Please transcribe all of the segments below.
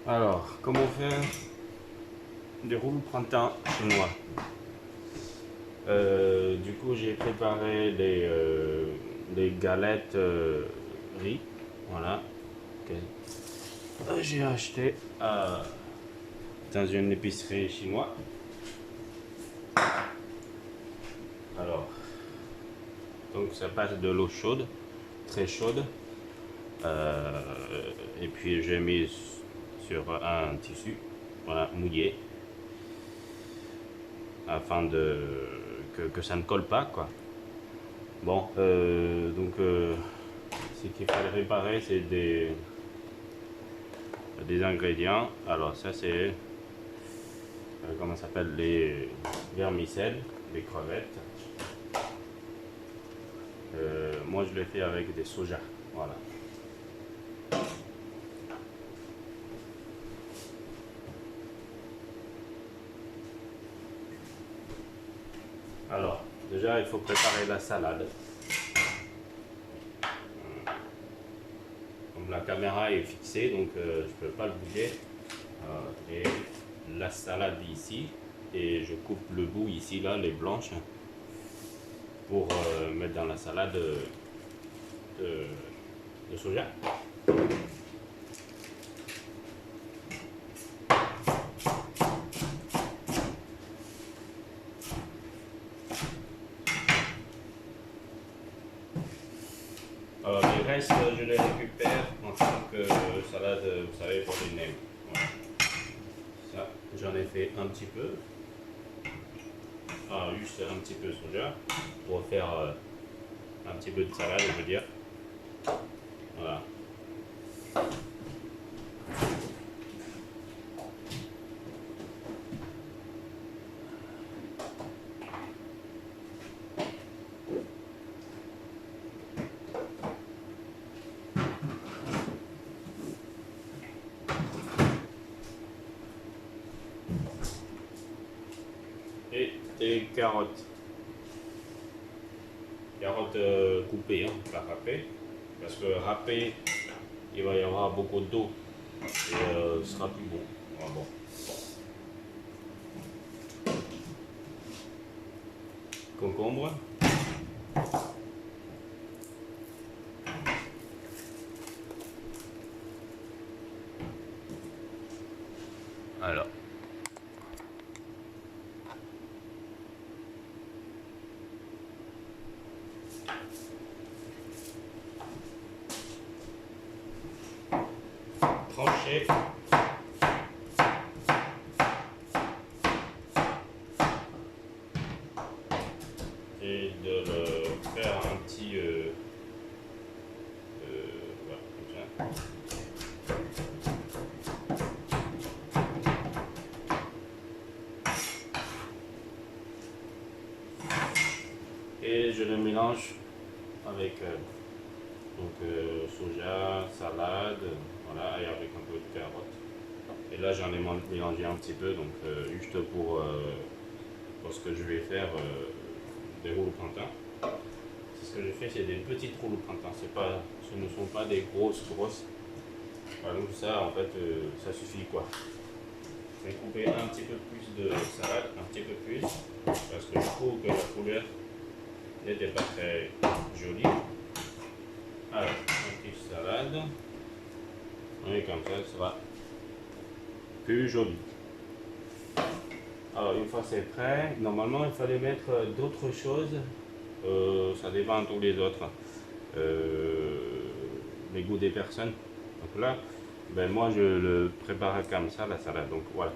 Alors, comment faire des roues printemps chinois? Du coup, j'ai préparé des galettes riz. Voilà. Que j'ai acheté dans une épicerie chinoise. Alors, donc ça passe de l'eau chaude, très chaude. Euh, et puis j'ai mis sur un tissu, voilà, mouillé, afin que ça ne colle pas, quoi. Bon, ce qu'il fallait réparer, c'est des ingrédients. Alors ça c'est, comment ça s'appelle, les vermicelles, les crevettes. Moi je l'ai fait avec des soja, voilà. Alors, déjà il faut préparer la salade. Comme la caméra est fixée, donc je ne peux pas le bouger. Et la salade ici, et je coupe le bout ici, là, les blanches, pour mettre dans la salade de soja. Alors les restes, je les récupère en tant que salade, vous savez, pour les nems. Voilà. Ça, j'en ai fait un petit peu. Ah, juste un petit peu de soja pour faire un petit peu de salade, je veux dire. Voilà. Et des carottes. Carottes coupées, hein, pas râpées. Parce que râpées, il va y avoir beaucoup d'eau. Et ce sera plus bon. Ah, bon. Concombre. Alors. Tranché. Et de le faire un petit voilà, comme ça. Et je le mélange avec soja, salade, voilà, et avec un peu de carotte. Et là j'en ai mélangé un petit peu, donc juste pour ce que je vais faire des roues au printemps. Ce que j'ai fait, c'est des petites roues au printemps. Ce ne sont pas des grosses. Voilà, donc ça, en fait, ça suffit quoi. Je vais couper un petit peu plus de salade, un petit peu plus, parce que je trouve que la couleur n'était pas très jolie. Alors, une petite salade. Et comme ça, ça sera plus joli. Alors, une fois c'est prêt, normalement, il fallait mettre d'autres choses. Ça dépend de tous les autres. Les goûts des personnes. Donc là, ben moi, je le prépare comme ça, la salade. Donc voilà.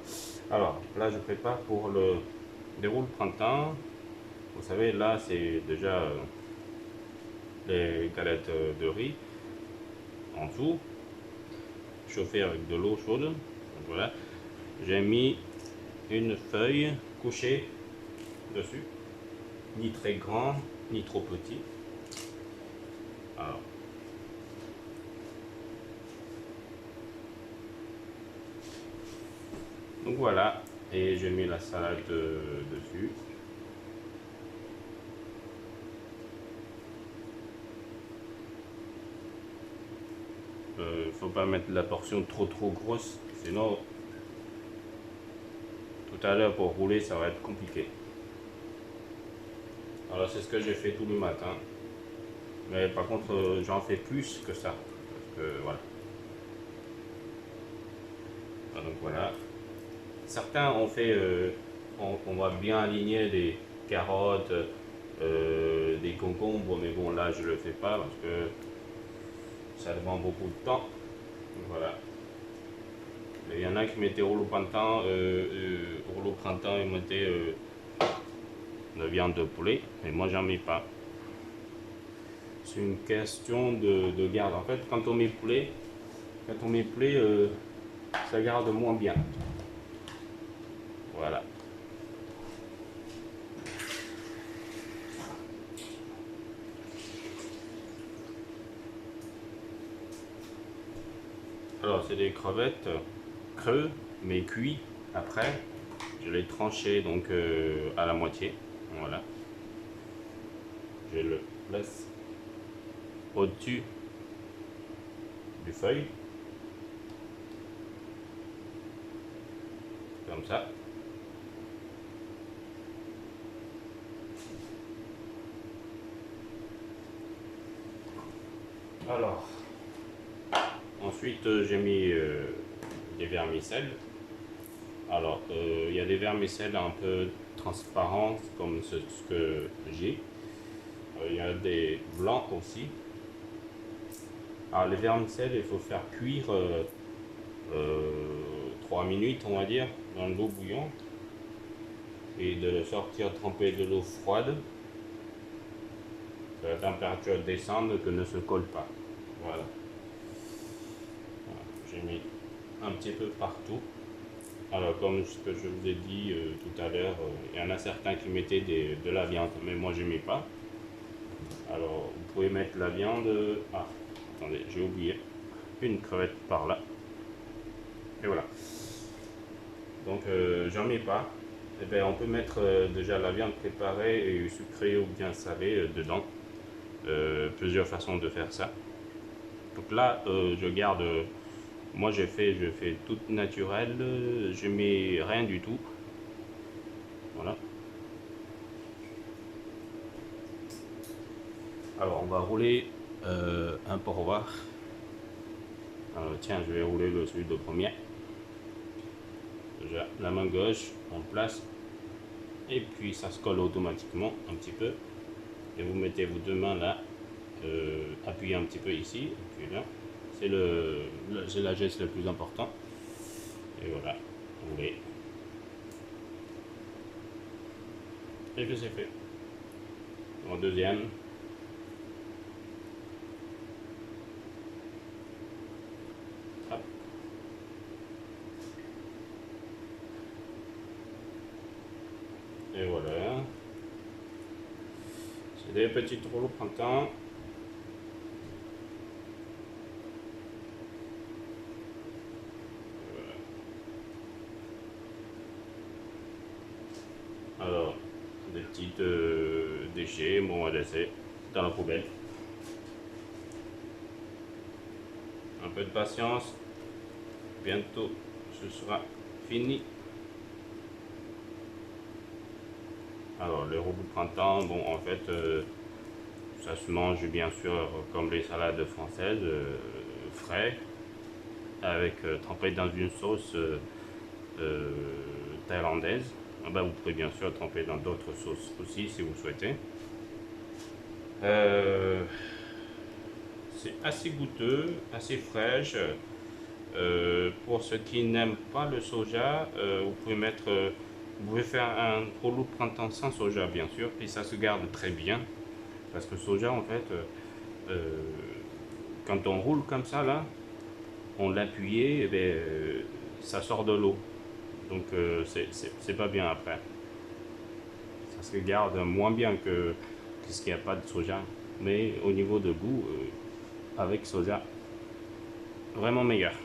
Alors, là, je prépare pour le déroule printemps. Vous savez, là, c'est déjà les galettes de riz en dessous, chauffées avec de l'eau chaude. Donc voilà, j'ai mis une feuille couchée dessus, ni très grand, ni trop petit. Alors, donc voilà, et j'ai mis la salade dessus. faut pas mettre la portion trop grosse, sinon tout à l'heure pour rouler ça va être compliqué. Alors c'est ce que j'ai fait tout le matin. Mais par contre j'en fais plus que ça. Parce que voilà. Ah, donc voilà. Certains ont fait, on va bien aligner des carottes, des concombres, mais bon là je le fais pas parce que ça demande beaucoup de temps. Donc, voilà. Il y en a qui mettaient rouleau printemps, ils mettaient de viande de poulet, mais moi j'en mets pas. C'est une question de garde. En fait, quand on met poulet, ça garde moins bien. Voilà. Alors c'est des crevettes creux mais cuits après. Je les tranchais donc à la moitié. Voilà. Je le laisse au-dessus du feuille. Comme ça. Alors, ensuite j'ai mis des vermicelles. Alors, il y a des vermicelles un peu transparentes comme ce que j'ai. Il y a des blancs aussi. Alors, les vermicelles, il faut faire cuire 3 minutes, on va dire, dans l'eau bouillante. Et de le sortir tremper de l'eau froide. Que la température descende, que ne se colle pas. Voilà. J'ai mis un petit peu partout. Alors comme ce que je vous ai dit tout à l'heure, il y en a certains qui mettaient de la viande, mais moi je mets pas. Alors vous pouvez mettre la viande. Ah, attendez, j'ai oublié. Une crevette par là. Et voilà. Donc j'en mets pas. Et bien, on peut mettre déjà la viande préparée et sucrée ou bien salée dedans. Plusieurs façons de faire ça. Donc là, je garde. Moi, je fais toute naturelle. Je mets rien du tout. Voilà. Alors, on va rouler un pourvoir. Tiens, je vais rouler celui de premier. Déjà, la main gauche en place. Et puis, ça se colle automatiquement un petit peu. Et vous mettez vos deux mains là. Appuyez un petit peu ici. Et puis là. C'est la geste le plus important. Et voilà, roulez. Et que c'est fait. En deuxième. Hop. Et voilà. C'est des petits rouleaux printemps. Alors, des petits déchets, bon à laisser dans la poubelle. Un peu de patience, bientôt ce sera fini. Alors, le rouleau de printemps, bon en fait, ça se mange bien sûr comme les salades françaises, frais, avec trempé dans une sauce thaïlandaise. Ah bah, vous pouvez bien sûr tremper dans d'autres sauces aussi si vous souhaitez. C'est assez goûteux, assez fraîche. Pour ceux qui n'aiment pas le soja, vous pouvez faire un rouleau de printemps sans soja bien sûr, et ça se garde très bien. Parce que le soja en fait, quand on roule comme ça là, on l'appuie, ça sort de l'eau. Donc c'est pas bien après. Ça se garde moins bien que ce qu'il n'y a pas de soja. Mais au niveau de goût, avec soja, vraiment meilleur.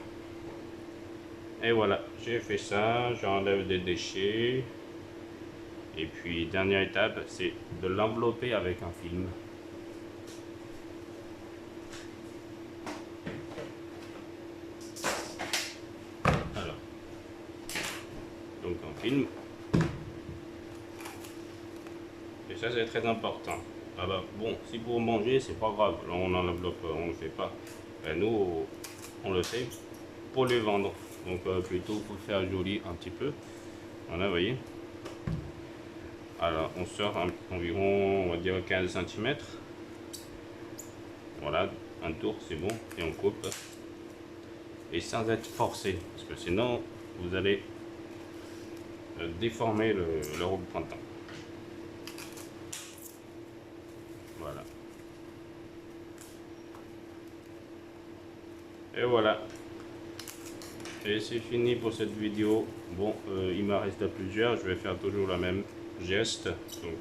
Et voilà, j'ai fait ça, j'enlève des déchets. Et puis dernière étape, c'est de l'envelopper avec un film. donc on filme. Et ça c'est très important. Ah bah, bon, si pour manger c'est pas grave, là on enveloppe, on le fait pas. Ben, nous on le fait pour le vendre, donc plutôt pour faire joli un petit peu. Voilà, vous voyez. Alors on sort environ, on va dire 15 cm. Voilà, un tour c'est bon, et on coupe. Et sans être forcé, parce que sinon vous allez déformer le rouleau de printemps. Voilà. Et voilà. Et c'est fini pour cette vidéo. Bon, il m'en reste plusieurs, je vais faire toujours la même geste, donc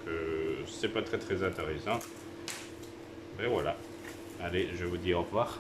c'est pas très intéressant. Et voilà. Allez, je vous dis au revoir.